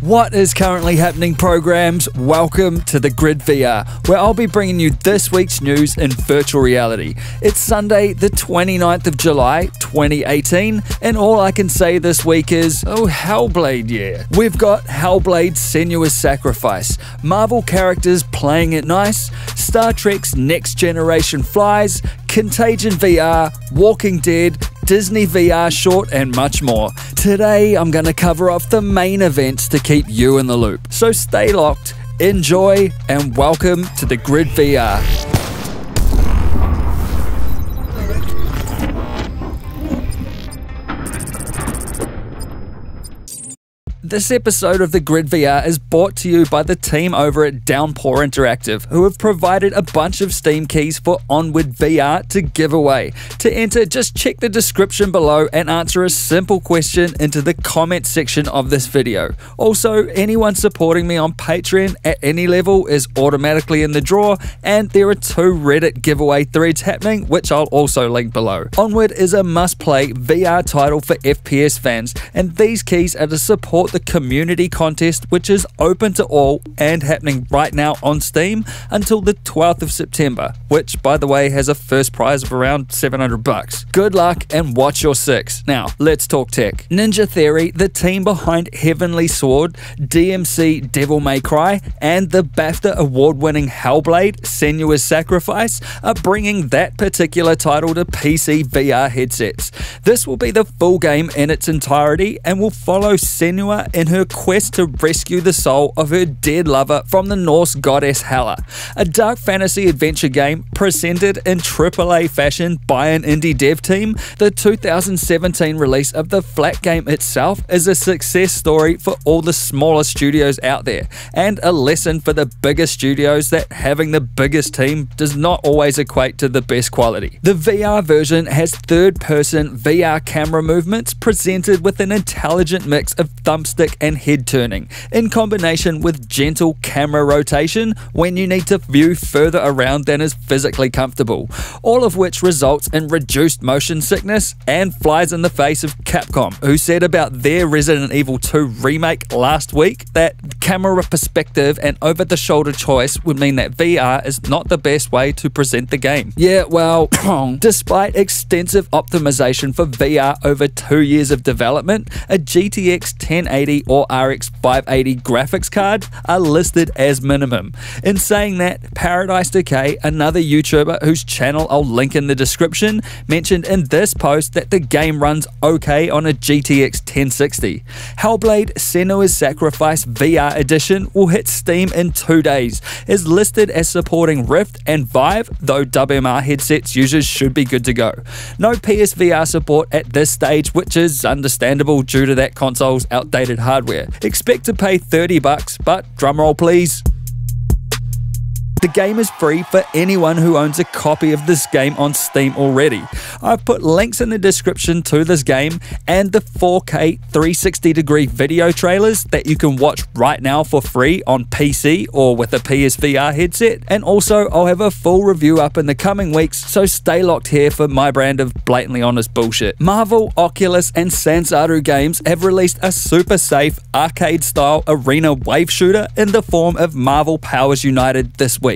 What is currently happening, programs? Welcome to the Grid VR, where I'll be bringing you this week's news in virtual reality. It's Sunday, the 29th of July, 2018, and all I can say this week is, oh, Hellblade, yeah. We've got Hellblade Senua's Sacrifice, Marvel characters playing it nice, Star Trek's Next Generation flies, Contagion VR, Walking Dead, Disney VR short, and much more. Today, I'm going to cover off the main events to keep you in the loop. So stay locked, enjoy, and welcome to the Grid VR. This episode of the Grid VR is brought to you by the team over at Downpour Interactive, who have provided a bunch of Steam keys for ONWARD VR to give away. To enter, just check the description below and answer a simple question into the comment section of this video. Also, anyone supporting me on Patreon at any level is automatically in the draw, and there are 2 Reddit giveaway threads happening, which I'll also link below. ONWARD is a must-play VR title for FPS fans, and these keys are to support the community contest, which is open to all and happening right now on Steam until the 12th of September, which by the way has a first prize of around $700. Good luck and watch your 6. Now let's talk tech. Ninja Theory, the team behind Heavenly Sword, DMC Devil May Cry, and the BAFTA award-winning Hellblade Senua's Sacrifice are bringing that particular title to PC VR headsets. This will be the full game in its entirety and will follow Senua in her quest to rescue the soul of her dead lover from the Norse goddess Hela. A dark fantasy adventure game presented in AAA fashion by an indie dev team, the 2017 release of the flat game itself is a success story for all the smaller studios out there, and a lesson for the bigger studios that having the biggest team does not always equate to the best quality. The VR version has third-person VR camera movements presented with an intelligent mix of thumbstick and head turning, in combination with gentle camera rotation when you need to view further around than is physically comfortable, all of which results in reduced motion sickness and flies in the face of Capcom, who said about their Resident Evil 2 remake last week that camera perspective and over-the-shoulder choice would mean that VR is not the best way to present the game. Yeah, well, despite extensive optimization for VR over 2 years of development, a GTX 1080 or RX 580 graphics card are listed as minimum. In saying that, Paradise Decay, another YouTuber whose channel I'll link in the description, mentioned in this post that the game runs okay on a GTX 1060. Hellblade Senua's Sacrifice VR Edition will hit Steam in 2 days, is listed as supporting Rift and Vive, though WMR headsets users should be good to go. No PSVR support at this stage, which is understandable due to that console's outdated hardware. Expect to pay $30, but drumroll please. The game is free for anyone who owns a copy of this game on Steam already. I've put links in the description to this game and the 4K 360-degree video trailers that you can watch right now for free on PC or with a PSVR headset, and also I'll have a full review up in the coming weeks, so stay locked here for my brand of blatantly honest bullshit. Marvel, Oculus, and Sansaru Games have released a super safe arcade-style arena wave shooter in the form of Marvel Powers United this week.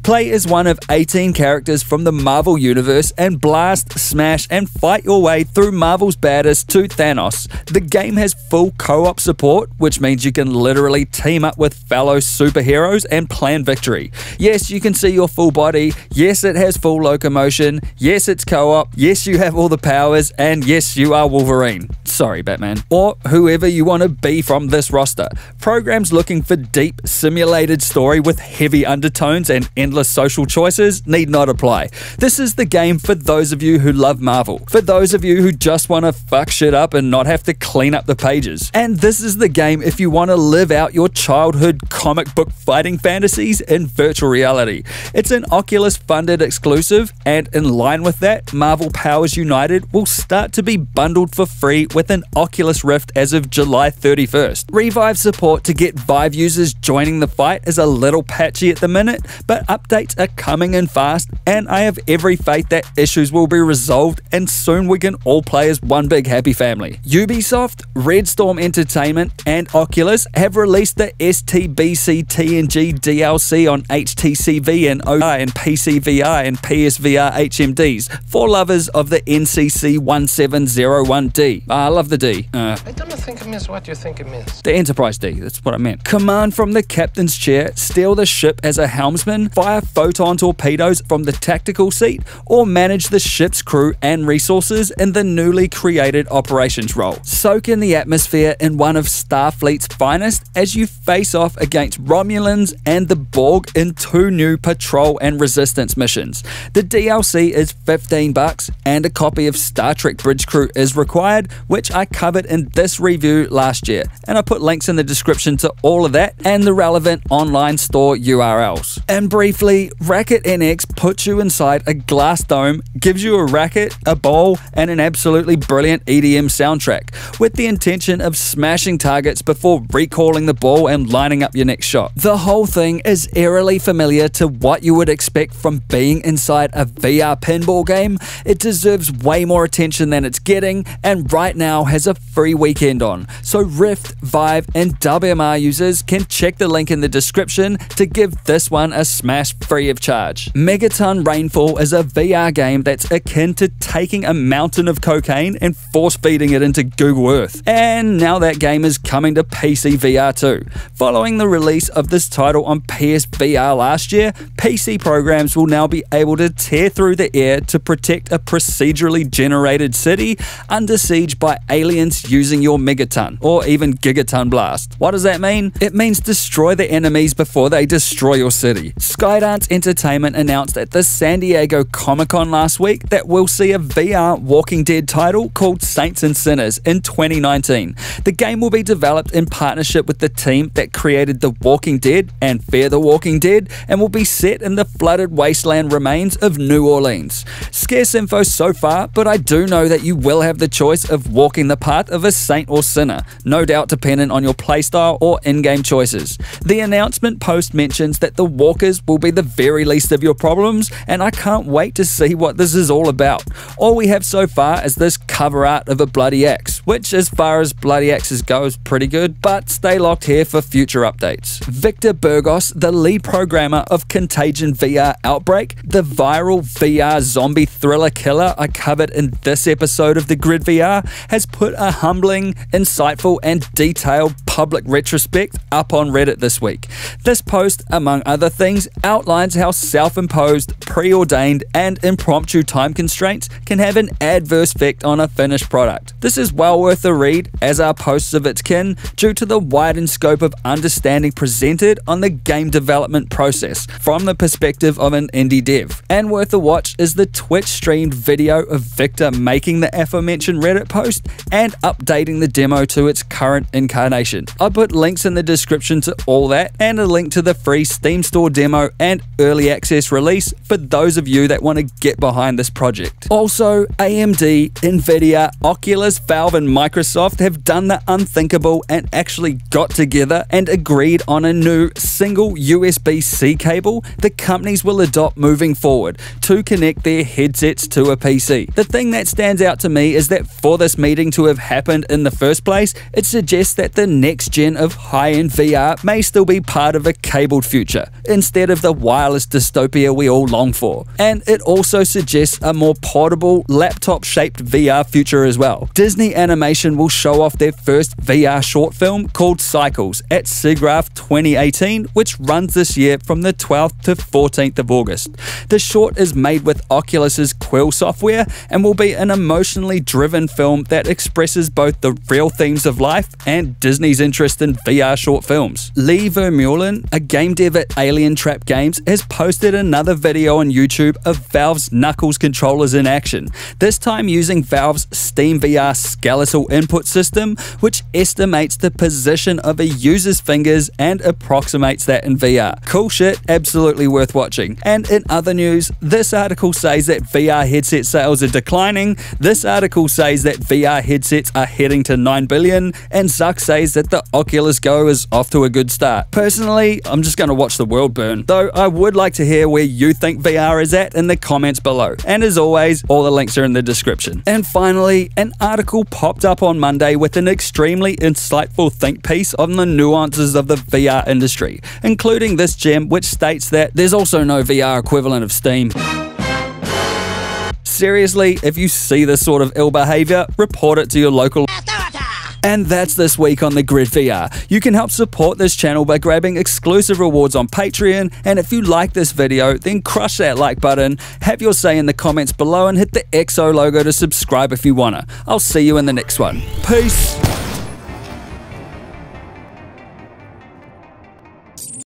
Play as one of 18 characters from the Marvel Universe and blast, smash, and fight your way through Marvel's baddest to Thanos. The game has full co-op support, which means you can literally team up with fellow superheroes and plan victory. Yes, you can see your full body. Yes, it has full locomotion. Yes, it's co-op. Yes, you have all the powers. And yes, you are Wolverine. Sorry, Batman. Or whoever you want to be from this roster. Programs looking for deep, simulated story with heavy undertones and endless social choices need not apply. This is the game for those of you who love Marvel, for those of you who just want to fuck shit up and not have to clean up the pages. And this is the game if you want to live out your childhood comic book fighting fantasies in virtual reality. It's an Oculus funded exclusive, and in line with that, Marvel Powers United will start to be bundled for free with an Oculus Rift as of July 31st. Revive support to get Vive users joining the fight is a little patchy at the minute, yet, but updates are coming in fast, and I have every faith that issues will be resolved and soon we can all play as one big happy family. Ubisoft, Red Storm Entertainment, and Oculus have released the STBC TNG DLC on HTC and OI and PC VR and PSVR HMDs for lovers of the NCC 1701D. I love the D. I don't think it means what you think it means. The Enterprise D, that's what I meant. Command from the captain's chair, steal the ship as a helmsman, fire photon torpedoes from the tactical seat, or manage the ship's crew and resources in the newly created operations role. Soak in the atmosphere in one of Starfleet's finest as you face off against Romulans and the Borg in 2 new patrol and resistance missions. The DLC is $15 and a copy of Star Trek Bridge Crew is required, which I covered in this review last year, and I put links in the description to all of that and the relevant online store URLs. And briefly, Racket NX puts you inside a glass dome, gives you a racket, a ball, and an absolutely brilliant EDM soundtrack, with the intention of smashing targets before recalling the ball and lining up your next shot. The whole thing is eerily familiar to what you would expect from being inside a VR pinball game. It deserves way more attention than it's getting, and right now has a free weekend on, so Rift, Vive, and WMR users can check the link in the description to give this one a smash free of charge. Megaton Rainfall is a VR game that's akin to taking a mountain of cocaine and force feeding it into Google Earth. And now that game is coming to PC VR too. Following the release of this title on PSVR last year, PC programs will now be able to tear through the air to protect a procedurally generated city under siege by aliens using your Megaton, or even Gigaton Blast. What does that mean? It means destroy the enemies before they destroy your city. Skydance Entertainment announced at the San Diego Comic-Con last week that we'll see a VR Walking Dead title called Saints and Sinners in 2019. The game will be developed in partnership with the team that created The Walking Dead and Fear the Walking Dead, and will be set in the flooded wasteland remains of New Orleans. Scarce info so far, but I do know that you will have the choice of walking the path of a saint or sinner, no doubt dependent on your playstyle or in-game choices. The announcement post mentions that the walkers will be the very least of your problems, and I can't wait to see what this is all about. All we have so far is this cover art of a bloody axe, which as far as bloody axes go is pretty good, but stay locked here for future updates. Victor Burgos, the lead programmer of Contagion VR Outbreak, the viral VR zombie thriller killer I covered in this episode of the Grid VR, has put a humbling, insightful, and detailed public retrospect up on Reddit this week. This post, among other things, outlines how self-imposed, preordained, and impromptu time constraints can have an adverse effect on a finished product. This is well worth a read, as are posts of its kin, due to the widened scope of understanding presented on the game development process from the perspective of an indie dev. And worth a watch is the Twitch streamed video of Victor making the aforementioned Reddit post and updating the demo to its current incarnation. I put links in the description to all that, and a link to the free Steam Store demo and early access release for those of you that want to get behind this project. Also, AMD, Nvidia, Oculus, Valve, and Microsoft have done the unthinkable and actually got together and agreed on a new single USB-C cable the companies will adopt moving forward to connect their headsets to a PC. The thing that stands out to me is that for this meeting to have happened in the first place, it suggests that the next gen of high-end VR may still be part of a cabled future, instead of the wireless dystopia we all long for. And it also suggests a more portable, laptop-shaped VR future as well. Disney Animation will show off their first VR short film called Cycles at SIGGRAPH 2018, which runs this year from the 12th to 14th of August. The short is made with Oculus's Quill software and will be an emotionally driven film that expresses both the real themes of life and Disney's interest in VR short films. Lee Vermeulen, a game dev at Alien Trap Games, has posted another video on YouTube of Valve's Knuckles controllers in action, this time using Valve's Steam VR skeletal input system, which estimates the position of a user's fingers and approximates that in VR. Cool shit, absolutely worth watching. And in other news, this article says that VR headset sales are declining, this article says that VR headsets are heading to 9 billion, and Zuck says that the Oculus Go is off to a good start. Personally, I'm just going to watch the world burn, though I would like to hear where you think VR is at in the comments below. And as always, all the links are in the description. And finally, an article popped up on Monday with an extremely insightful think piece on the nuances of the VR industry, including this gem which states that there's also no VR equivalent of Steam. Seriously, if you see this sort of ill behavior, report it to your local. And that's this week on the Grid VR. You can help support this channel by grabbing exclusive rewards on Patreon, and if you like this video, then crush that like button, have your say in the comments below, and hit the XO logo to subscribe if you wanna. I'll see you in the next one. Peace!